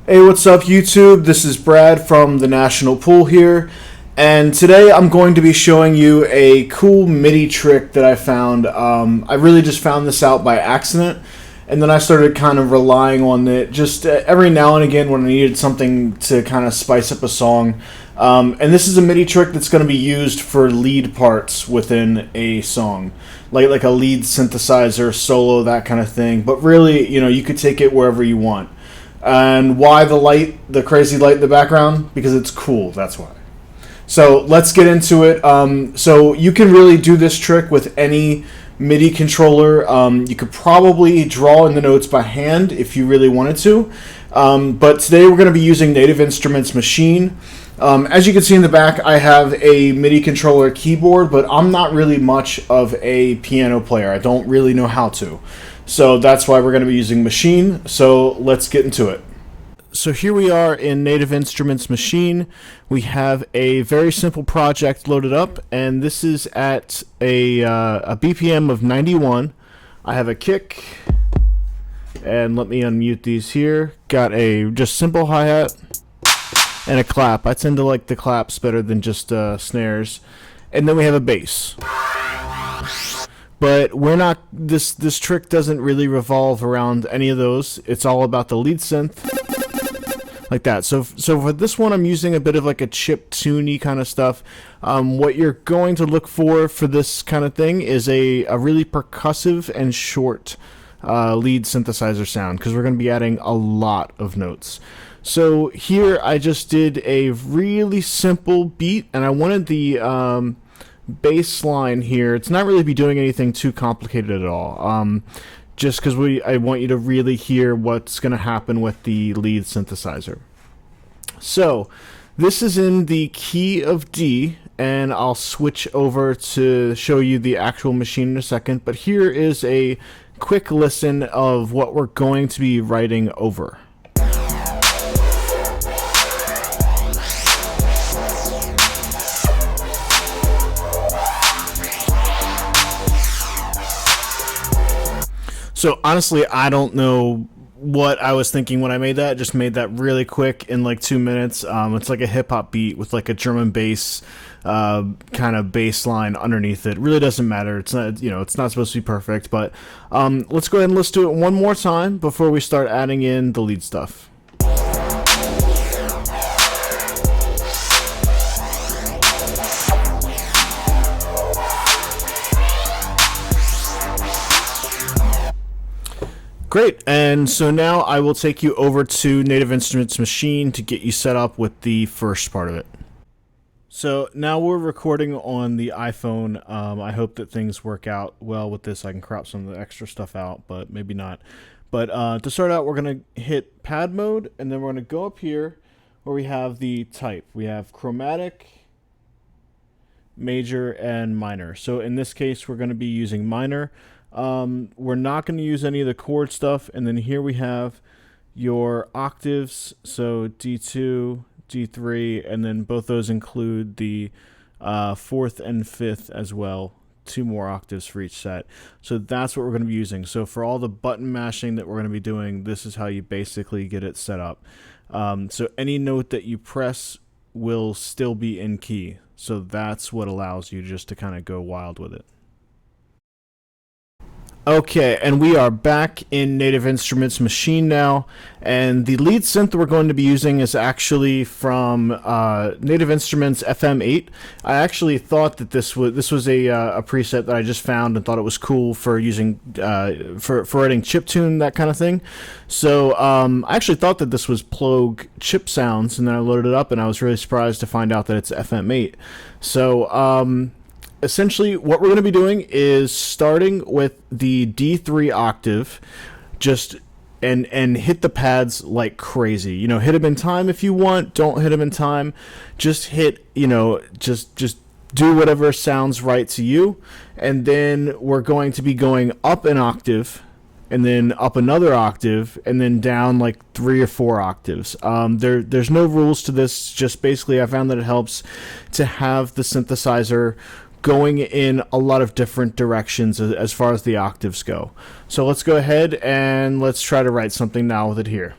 Hey, what's up, YouTube? This is Brad from the National Pool here, and today I'm going to be showing you a cool MIDI trick that I found. I really just found this out by accident, and then I started kind of relying on it just every now and again when I needed something to kind of spice up a song. And this is a MIDI trick that's going to be used for lead parts within a song, like a lead synthesizer, solo, that kind of thing. But really, you could take it wherever you want. And why the crazy light in the background? Because it's cool, that's why. So let's get into it. So you can really do this trick with any MIDI controller. You could probably draw in the notes by hand if you really wanted to. But today we're going to be using Native Instruments Machine. As you can see in the back, I have a MIDI controller keyboard, but I'm not really much of a piano player. I don't really know how to. So that's why we're going to be using Machine. So let's get into it. So here we are in Native Instruments Machine. We have a very simple project loaded up, and this is at a BPM of 91. I have a kick, and let me unmute these here. Got a just simple hi-hat and a clap. I tend to like the claps better than just snares. And then we have a bass. But we're not, this trick doesn't really revolve around any of those. It's all about the lead synth, like that. So for this one, I'm using a bit of like a chip tuney kind of stuff. What you're going to look for this kind of thing is a really percussive and short lead synthesizer sound, because we're going to be adding a lot of notes. So here I just did a really simple beat, and I wanted the bass line here. It's not really be doing anything too complicated at all. Just because I want you to really hear what's going to happen with the lead synthesizer. So this is in the key of D, and I'll switch over to show you the actual machine in a second. But here is a quick listen of what we're going to be writing over. So honestly, I don't know what I was thinking when I made that. Just made that really quick in like 2 minutes. It's like a hip hop beat with like a German bass kind of bass line underneath it. Really doesn't matter. It's not, it's not supposed to be perfect. But let's go ahead and let's do it one more time before we start adding in the lead stuff. Great, and so now I will take you over to Native Instruments Machine to get you set up with the first part of it. So now we're recording on the iPhone. I hope that things work out well with this. I can crop some of the extra stuff out, but maybe not. But to start out, we're going to hit pad mode, and then we're going to go up here where we have the type. We have chromatic, major, and minor. So in this case, we're going to be using minor. We're not going to use any of the chord stuff, and then here we have your octaves, so D2, D3, and then both those include the 4th and 5th as well, 2 more octaves for each set. So that's what we're going to be using. So for all the button mashing that we're going to be doing, this is how you basically get it set up. So any note that you press will still be in key, so that's what allows you just to kind of go wild with it. Okay, and we are back in Native Instruments Machine now, and the lead synth we're going to be using is actually from Native Instruments FM8. I actually thought that this was a preset that I just found and thought it was cool for using for writing chiptune, that kind of thing. So I actually thought that this was Plogue chip sounds, and then I loaded it up, and I was really surprised to find out that it's FM8. So essentially, what we're going to be doing is starting with the D3 octave, just and hit the pads like crazy. Hit them in time if you want. Don't hit them in time. Just hit, just do whatever sounds right to you. And then we're going to be going up an octave, and then up another octave, and then down like 3 or 4 octaves. There's no rules to this. Just basically, I found that it helps to have the synthesizer going in a lot of different directions as far as the octaves go. So let's go ahead and let's try to write something now with it here.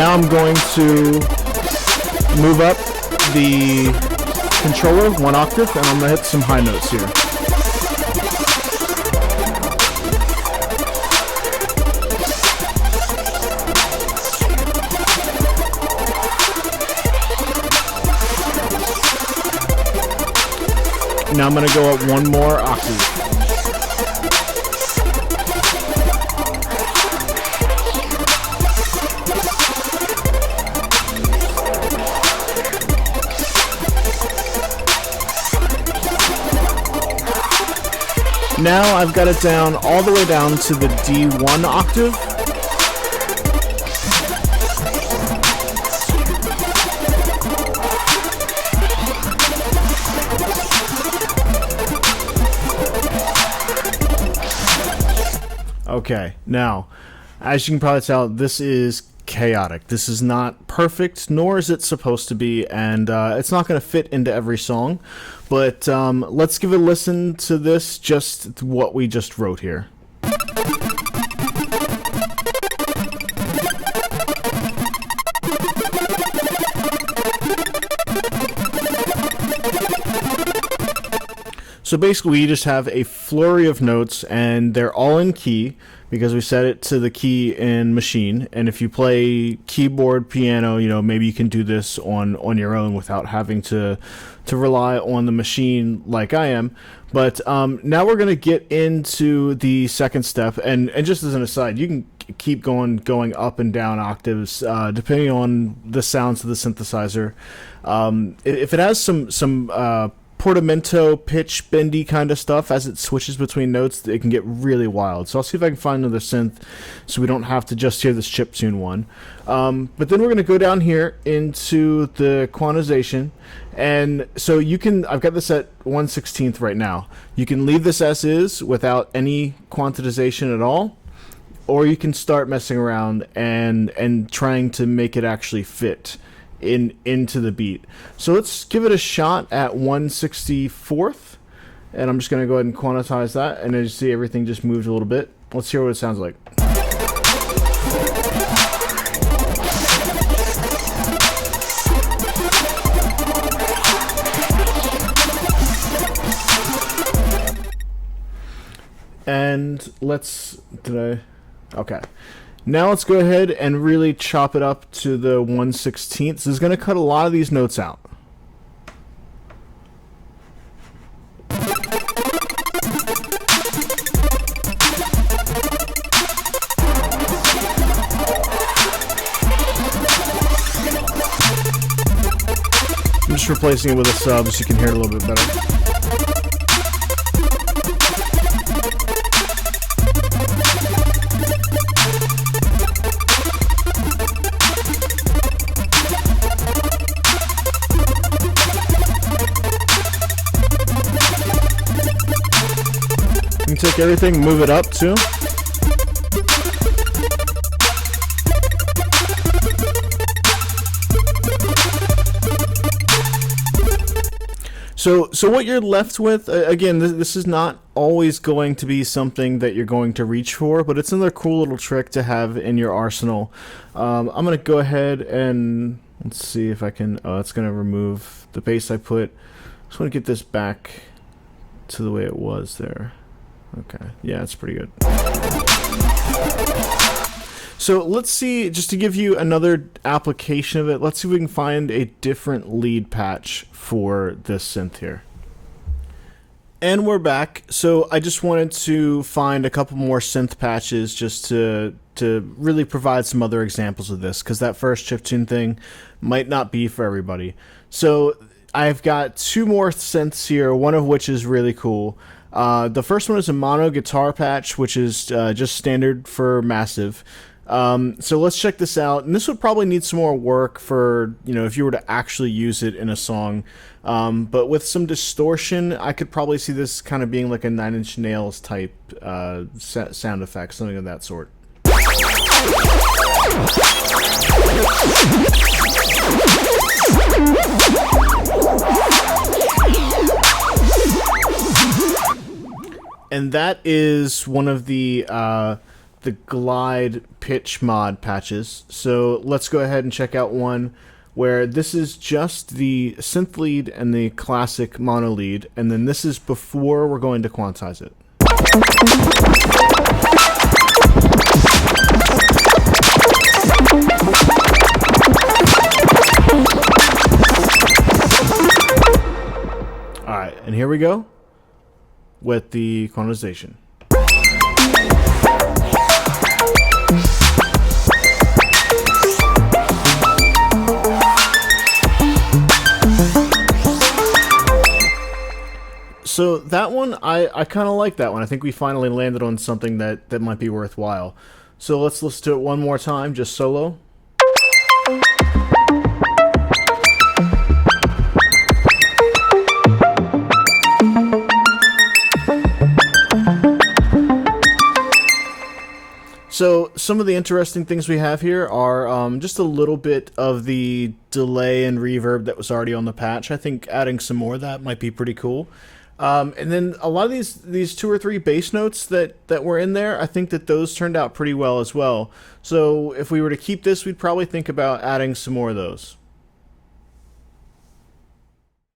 Now I'm going to move up the controller 1 octave, and I'm going to hit some high notes here. Now I'm going to go up 1 more octave. Now I've got it down all the way down to the D1 octave. Okay, now, as you can probably tell, this is chaotic. This is not perfect, nor is it supposed to be, and it's not going to fit into every song. But let's give a listen to this, just what we just wrote here. So basically we just have a flurry of notes, and they're all in key because we set it to the key in Machine. And if you play keyboard, piano, you know, maybe you can do this on your own without having to rely on the machine like I am. But now we're going to get into the second step, and just as an aside, you can keep going up and down octaves depending on the sounds of the synthesizer. If it has some portamento, pitch, bendy kind of stuff as it switches between notes, it can get really wild. So I'll see if I can find another synth so we don't have to just hear this chiptune one. But then we're going to go down here into the quantization, and so you can, I've got this at 1/16 right now. You can leave this as is without any quantization at all, or you can start messing around and trying to make it actually fit into the beat. So let's give it a shot at 1/64th, and I'm just going to go ahead and quantize that, and as you see, everything just moved a little bit. Let's hear what it sounds like. And okay. Now let's go ahead and really chop it up to the 1/16. This is going to cut a lot of these notes out. I'm just replacing it with a sub so you can hear it a little bit better. You can take everything, move it up too. So what you're left with, again, this is not always going to be something that you're going to reach for, but it's another cool little trick to have in your arsenal. I'm going to go ahead and let's see if I can, it's going to remove the bass I put. I just want to get this back to the way it was there. Okay, yeah, it's pretty good. So let's see, just to give you another application of it, let's see if we can find a different lead patch for this synth here. And we're back. So I just wanted to find a couple more synth patches just to really provide some other examples of this, because that first chiptune thing might not be for everybody. So I've got 2 more synths here, one of which is really cool. The first one is a mono guitar patch, which is just standard for Massive. So let's check this out. And this would probably need some more work for, you know, if you were to actually use it in a song. But with some distortion, I could probably see this kind of being like a 9 Inch Nails type sound effect, something of that sort. And that is one of the the glide pitch mod patches. So let's go ahead and check out one where this is just the synth lead and the classic mono lead, and then this is before we're going to quantize it. Alright, and here we go with the quantization. So that one, I kind of like that one. I think we finally landed on something that might be worthwhile. So let's listen to it one more time, just solo. So some of the interesting things we have here are just a little bit of the delay and reverb that was already on the patch. I think adding some more of that might be pretty cool. And then a lot of these 2 or 3 bass notes that were in there, I think that those turned out pretty well as well. So if we were to keep this, we'd probably think about adding some more of those.